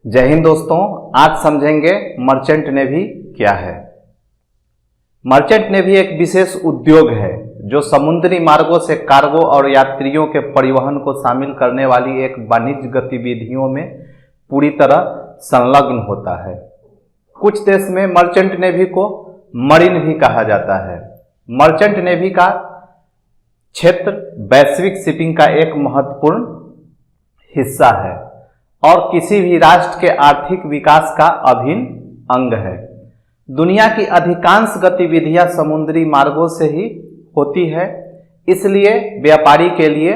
जय हिंद दोस्तों, आज समझेंगे मर्चेंट नेवी क्या है। मर्चेंट नेवी एक विशेष उद्योग है जो समुद्री मार्गों से कार्गो और यात्रियों के परिवहन को शामिल करने वाली एक वाणिज्य गतिविधियों में पूरी तरह संलग्न होता है। कुछ देश में मर्चेंट नेवी को मरीन भी कहा जाता है। मर्चेंट नेवी का क्षेत्र वैश्विक शिपिंग का एक महत्वपूर्ण हिस्सा है और किसी भी राष्ट्र के आर्थिक विकास का अभिन्न अंग है। दुनिया की अधिकांश गतिविधियां समुद्री मार्गों से ही होती है, इसलिए व्यापारी के लिए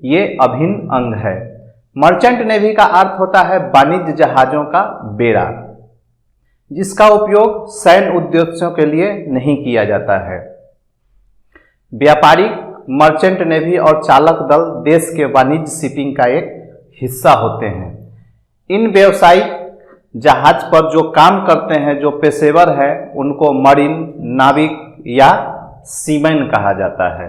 ये अभिन्न अंग है। मर्चेंट नेवी का अर्थ होता है वाणिज्य जहाजों का बेड़ा, जिसका उपयोग सैन्य उद्देश्यों के लिए नहीं किया जाता है। व्यापारिक, मर्चेंट नेवी और चालक दल देश के वाणिज्य शिपिंग का एक हिस्सा होते हैं। इन व्यावसायिक जहाज पर जो काम करते हैं, जो पेशेवर है, उनको मरीन, नाविक या सीमैन कहा जाता है।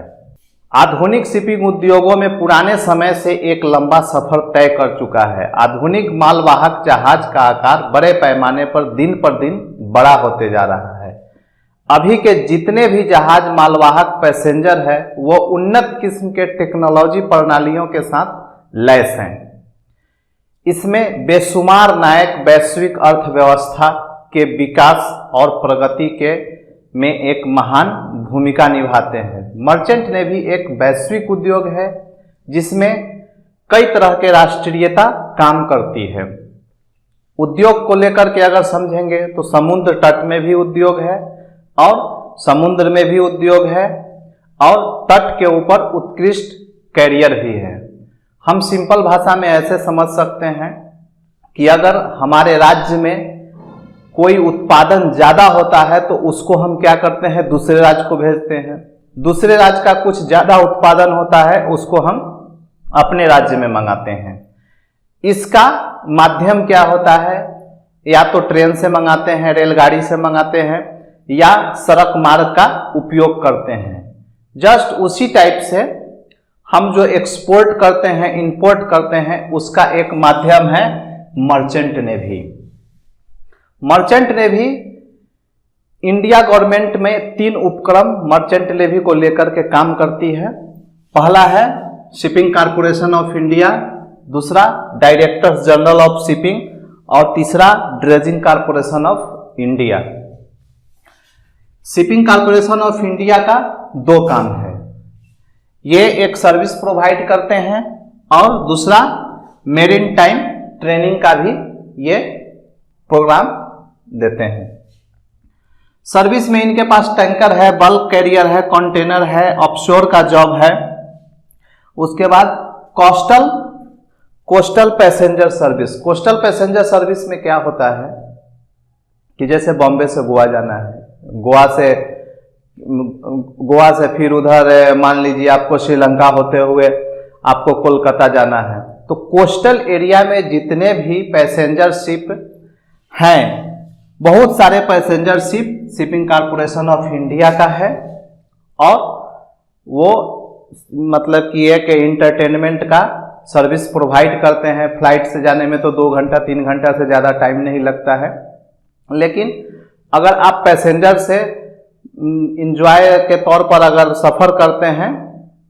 आधुनिक शिपिंग उद्योगों में पुराने समय से एक लंबा सफर तय कर चुका है। आधुनिक मालवाहक जहाज का आकार बड़े पैमाने पर दिन बड़ा होते जा रहा है। अभी के जितने भी जहाज मालवाहक पैसेंजर है, वो उन्नत किस्म के टेक्नोलॉजी प्रणालियों के साथ लैस हैं। इसमें बेशुमार नायक वैश्विक अर्थव्यवस्था के विकास और प्रगति में एक महान भूमिका निभाते हैं। मर्चेंट नेवी एक वैश्विक उद्योग है जिसमें कई तरह के राष्ट्रीयता काम करती है। उद्योग को लेकर के अगर समझेंगे तो समुद्र तट में भी उद्योग है और समुद्र में भी उद्योग है और तट के ऊपर उत्कृष्ट कैरियर भी है। हम सिंपल भाषा में ऐसे समझ सकते हैं कि अगर हमारे राज्य में कोई उत्पादन ज़्यादा होता है तो उसको हम क्या करते हैं, दूसरे राज्य को भेजते हैं। दूसरे राज्य का कुछ ज़्यादा उत्पादन होता है, उसको हम अपने राज्य में मंगाते हैं। इसका माध्यम क्या होता है, या तो ट्रेन से मंगाते हैं, रेलगाड़ी से मंगाते हैं, या सड़क मार्ग का उपयोग करते हैं। जस्ट उसी टाइप से हम जो एक्सपोर्ट करते हैं, इंपोर्ट करते हैं, उसका एक माध्यम है merchant navy. Merchant navy India government में 3 उपक्रम मर्चेंट नेवी को लेकर के काम करती है। पहला है शिपिंग कॉरपोरेशन ऑफ इंडिया, दूसरा डायरेक्टर्स जनरल ऑफ शिपिंग और तीसरा dredging corporation of India. Shipping corporation of India का 2 काम है। ये एक सर्विस प्रोवाइड करते हैं और दूसरा मेरीन टाइम ट्रेनिंग का भी ये प्रोग्राम देते हैं। सर्विस में इनके पास टैंकर है, बल्क कैरियर है, कंटेनर है, ऑफशोर का जॉब है। उसके बाद coastal passenger service. Coastal passenger service में क्या होता है कि जैसे बॉम्बे से गोवा जाना है, गोवा से फिर उधर मान लीजिए आपको श्रीलंका होते हुए आपको कोलकाता जाना है, तो कोस्टल एरिया में जितने भी पैसेंजर शिप हैं, बहुत सारे passenger ship shipping corporation of India का है और वो मतलब कि एक इंटरटेनमेंट का सर्विस प्रोवाइड करते हैं। फ्लाइट से जाने में तो 2 घंटा 3 घंटा से ज़्यादा टाइम नहीं लगता है, लेकिन अगर आप पैसेंजर से इंजॉय के तौर पर अगर सफ़र करते हैं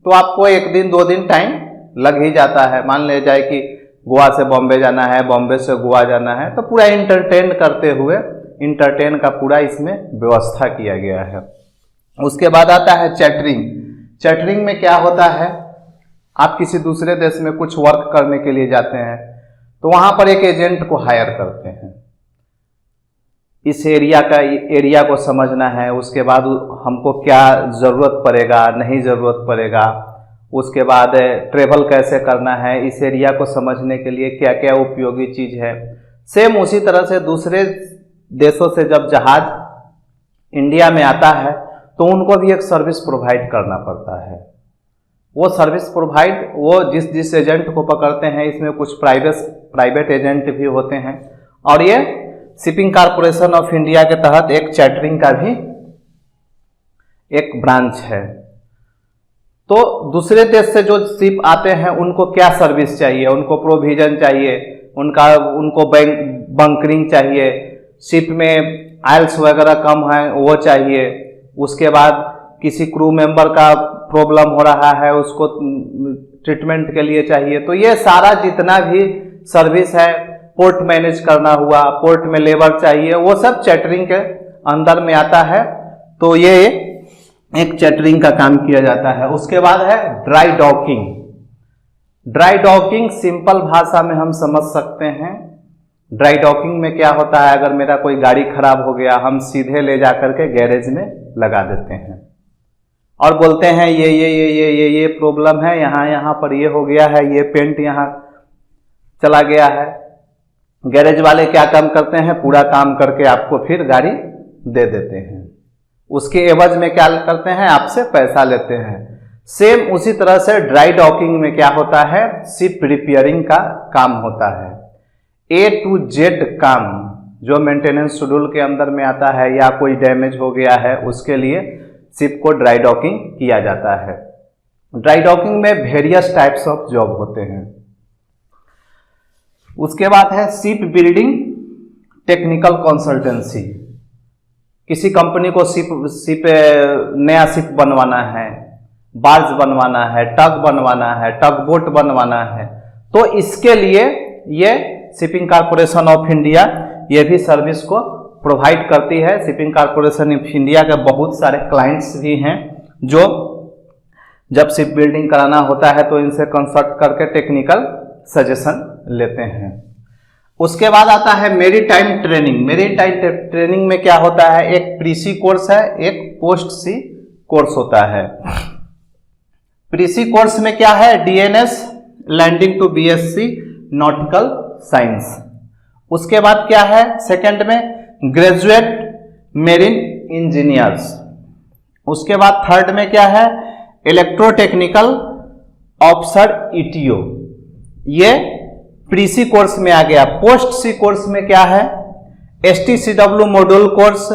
तो आपको 1 दिन 2 दिन टाइम लग ही जाता है। मान ले जाए कि गोवा से बॉम्बे जाना है, बॉम्बे से गोवा जाना है, तो पूरा इंटरटेन का पूरा इसमें व्यवस्था किया गया है। उसके बाद आता है चैटरिंग। चैटरिंग में क्या होता है, आप किसी दूसरे देश में कुछ वर्क करने के लिए जाते हैं तो वहाँ पर एक एजेंट को हायर करते हैं। इस एरिया को समझना है, उसके बाद हमको क्या ज़रूरत पड़ेगा, नहीं ज़रूरत पड़ेगा, उसके बाद ट्रेवल कैसे करना है, इस एरिया को समझने के लिए क्या क्या उपयोगी चीज़ है। सेम उसी तरह से दूसरे देशों से जब जहाज इंडिया में आता है तो उनको भी एक सर्विस प्रोवाइड करना पड़ता है। वो सर्विस प्रोवाइड वो जिस एजेंट को पकड़ते हैं, इसमें कुछ प्राइवेट एजेंट भी होते हैं और ये शिपिंग कॉरपोरेशन ऑफ इंडिया के तहत एक चैटरिंग का भी एक ब्रांच है। तो दूसरे देश से जो शिप आते हैं उनको क्या सर्विस चाहिए, उनको प्रोविजन चाहिए, उनको बैंक बंकरिंग चाहिए, शिप में आयल्स वगैरह कम है वो चाहिए, उसके बाद किसी क्रू मेंबर का प्रॉब्लम हो रहा है उसको ट्रीटमेंट के लिए चाहिए। तो ये सारा जितना भी सर्विस है, पोर्ट मैनेज करना हुआ, पोर्ट में लेबर चाहिए, वो सब चैटरिंग के अंदर में आता है। तो ये एक चैटरिंग का काम किया जाता है। उसके बाद है dry docking. Dry docking simple भाषा में हम समझ सकते हैं। ड्राई डॉकिंग में क्या होता है, अगर मेरा कोई गाड़ी खराब हो गया, हम सीधे ले जा करके गैरेज में लगा देते हैं और बोलते हैं ये प्रॉब्लम है, यहाँ पर ये हो गया है, ये पेंट यहाँ चला गया है। गैरेज वाले क्या काम करते हैं, पूरा काम करके आपको फिर गाड़ी दे देते हैं। उसके एवज में क्या करते हैं, आपसे पैसा लेते हैं। सेम उसी तरह से ड्राई डॉकिंग में क्या होता है, शिप रिपेयरिंग का काम होता है। A to Z काम जो मेंटेनेंस शेड्यूल के अंदर में आता है, या कोई डैमेज हो गया है उसके लिए शिप को ड्राई डॉकिंग किया जाता है। ड्राई डॉकिंग में वेरियस टाइप्स ऑफ जॉब होते हैं। उसके बाद है शिप बिल्डिंग टेक्निकल कंसल्टेंसी। किसी कंपनी को नया शिप बनवाना है, बार्ज बनवाना है, टग बनवाना है, टग बोट बनवाना है, तो इसके लिए ये शिपिंग कॉर्पोरेशन ऑफ इंडिया ये भी सर्विस को प्रोवाइड करती है। शिपिंग कॉर्पोरेशन ऑफ इंडिया के बहुत सारे क्लाइंट्स भी हैं जो जब शिप बिल्डिंग कराना होता है तो इनसे कंसल्ट करके टेक्निकल सजेशन लेते हैं। उसके बाद आता है मेरीटाइम ट्रेनिंग। मेरीटाइम ट्रेनिंग में क्या होता है, एक प्री सी कोर्स है, एक पोस्ट सी कोर्स होता है। प्री सी कोर्स में क्या है, DNS leading to BSc nautical science. उसके बाद क्या है, सेकंड में ग्रेजुएट मेरीन इंजीनियर्स। उसके बाद थर्ड में क्या है, इलेक्ट्रोटेक्निकल ऑफिसर ईटीओ। ये प्री सी कोर्स में आ गया। पोस्ट सी कोर्स में क्या है, एसटीसीडब्ल्यू मॉड्यूल कोर्स,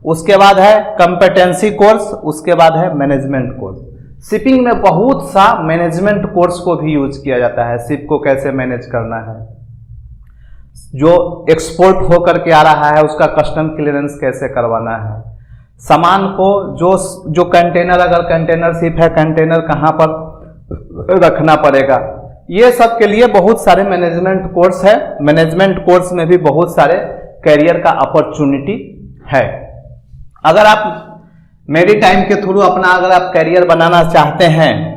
उसके बाद है कंपेटेंसी कोर्स, उसके बाद है मैनेजमेंट कोर्स। शिपिंग में बहुत सा मैनेजमेंट कोर्स को भी यूज किया जाता है। शिप को कैसे मैनेज करना है, जो एक्सपोर्ट होकर के आ रहा है उसका कस्टम क्लियरेंस कैसे करवाना है, सामान को जो कंटेनर, अगर कंटेनर शिप है, कंटेनर कहाँ पर रखना पड़ेगा, ये सब के लिए बहुत सारे मैनेजमेंट कोर्स है। मैनेजमेंट कोर्स में भी बहुत सारे कैरियर का अपॉर्चुनिटी है। अगर आप मेरीटाइम के थ्रू अपना अगर आप कैरियर बनाना चाहते हैं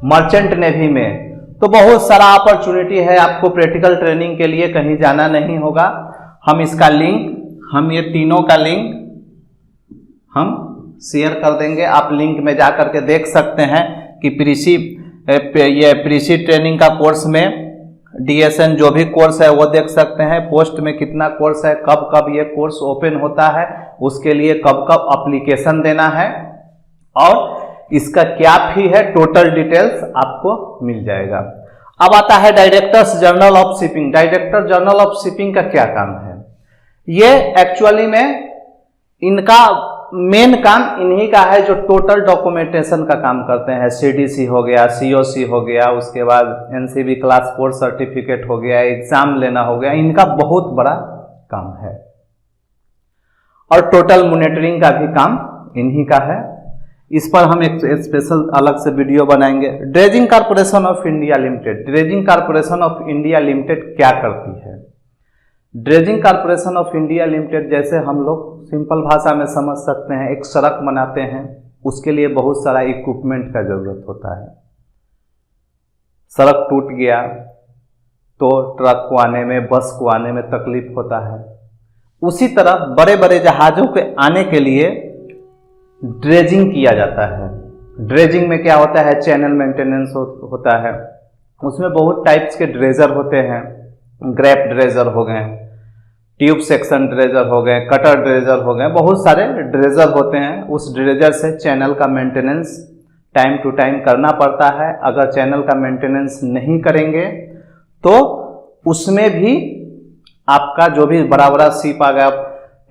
मर्चेंट नेवी में, तो बहुत सारा अपॉर्चुनिटी है। आपको प्रैक्टिकल ट्रेनिंग के लिए कहीं जाना नहीं होगा। हम इसका लिंक, हम ये तीनों का लिंक हम शेयर कर देंगे। आप लिंक में जा करके देख सकते हैं कि प्रीसी ट्रेनिंग का कोर्स में डीएसएन जो भी कोर्स है वो देख सकते हैं। पोस्ट में कितना कोर्स है, कब कब ये कोर्स ओपन होता है, उसके लिए कब कब एप्लीकेशन देना है, और इसका क्या फी है, टोटल डिटेल्स आपको मिल जाएगा। अब आता है directors general of shipping. Director general of shipping का क्या काम है, ये एक्चुअली में इनका मेन काम इन्हीं का है जो टोटल डॉक्यूमेंटेशन का काम करते हैं। सीडीसी हो गया, सीओसी हो गया, उसके बाद एनसीबी क्लास 4 सर्टिफिकेट हो गया, एग्जाम लेना हो गया, इनका बहुत बड़ा काम है। और टोटल मॉनिटरिंग का भी काम इन्हीं का है। इस पर हम एक स्पेशल अलग से वीडियो बनाएंगे। Dredging corporation of India limited. Dredging corporation of India limited क्या करती है? Dredging corporation of India limited, जैसे हम लोग सिंपल भाषा में समझ सकते हैं, एक सड़क बनाते हैं, उसके लिए बहुत सारा इक्विपमेंट का जरूरत होता है। सड़क टूट गया तो ट्रक को आने में, बस को आने में तकलीफ होता है। उसी तरह बड़े बड़े जहाज़ों के आने के लिए ड्रेजिंग किया जाता है। ड्रेजिंग में क्या होता है, चैनल मेंटेनेंस होता है। उसमें बहुत टाइप्स के ड्रेजर होते हैं। ग्रैप ड्रेजर हो गए, ट्यूब सेक्शन ड्रेजर हो गए, कटर ड्रेजर हो गए, बहुत सारे ड्रेजर होते हैं। उस ड्रेजर से चैनल का मेंटेनेंस टाइम टू टाइम करना पड़ता है। अगर चैनल का मेंटेनेंस नहीं करेंगे तो उसमें भी आपका जो भी बड़ा बड़ा शिप आ गया,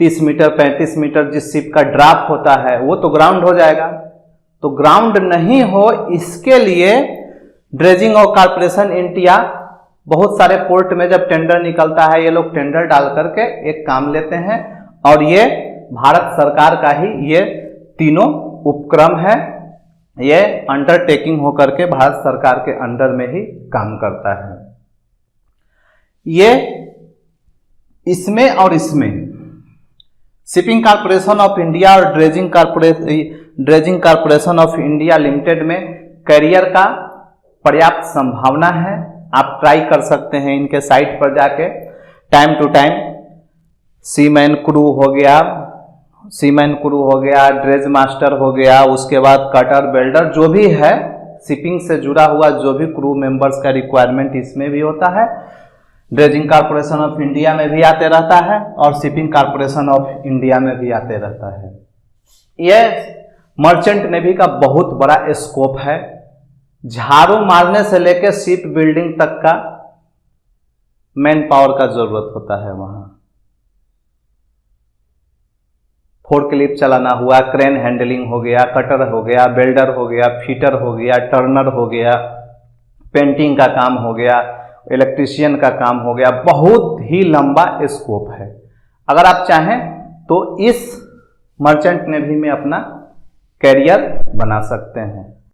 30 मीटर 35 मीटर जिस शिप का ड्राफ्ट होता है वो तो ग्राउंड हो जाएगा। तो ग्राउंड नहीं हो, इसके लिए ड्रेजिंग और कॉर्पोरेशन इंडिया बहुत सारे पोर्ट में जब टेंडर निकलता है ये लोग टेंडर डाल करके एक काम लेते हैं, और ये भारत सरकार का ही ये तीनों उपक्रम है, ये अंडरटेकिंग होकर के भारत सरकार के अंडर में ही काम करता है। ये इसमें और इसमें शिपिंग कॉर्पोरेशन ऑफ इंडिया और dredging corporation of India limited में करियर का पर्याप्त संभावना है। आप ट्राई कर सकते हैं इनके साइट पर जाके, time to time seaman crew हो गया, ड्रेज मास्टर हो गया, उसके बाद कटर वेल्डर, जो भी है शिपिंग से जुड़ा हुआ जो भी क्रू मेंबर्स का रिक्वायरमेंट इसमें भी होता है, ड्रेजिंग कॉर्पोरेशन ऑफ इंडिया में भी आते रहता है और शिपिंग कॉर्पोरेशन ऑफ इंडिया में भी आते रहता है। यह मर्चेंट नेवी का बहुत बड़ा स्कोप है। झाड़ू मारने से लेकर शिप बिल्डिंग तक का मैन पावर का जरूरत होता है। वहां फोर्कलिफ्ट चलाना हुआ, क्रेन हैंडलिंग हो गया, कटर हो गया, वेल्डर हो गया, फिटर हो गया, टर्नर हो गया, पेंटिंग का काम हो गया, इलेक्ट्रीशियन का काम हो गया, बहुत ही लंबा स्कोप है। अगर आप चाहें तो इस मर्चेंट नेवी में अपना कैरियर बना सकते हैं।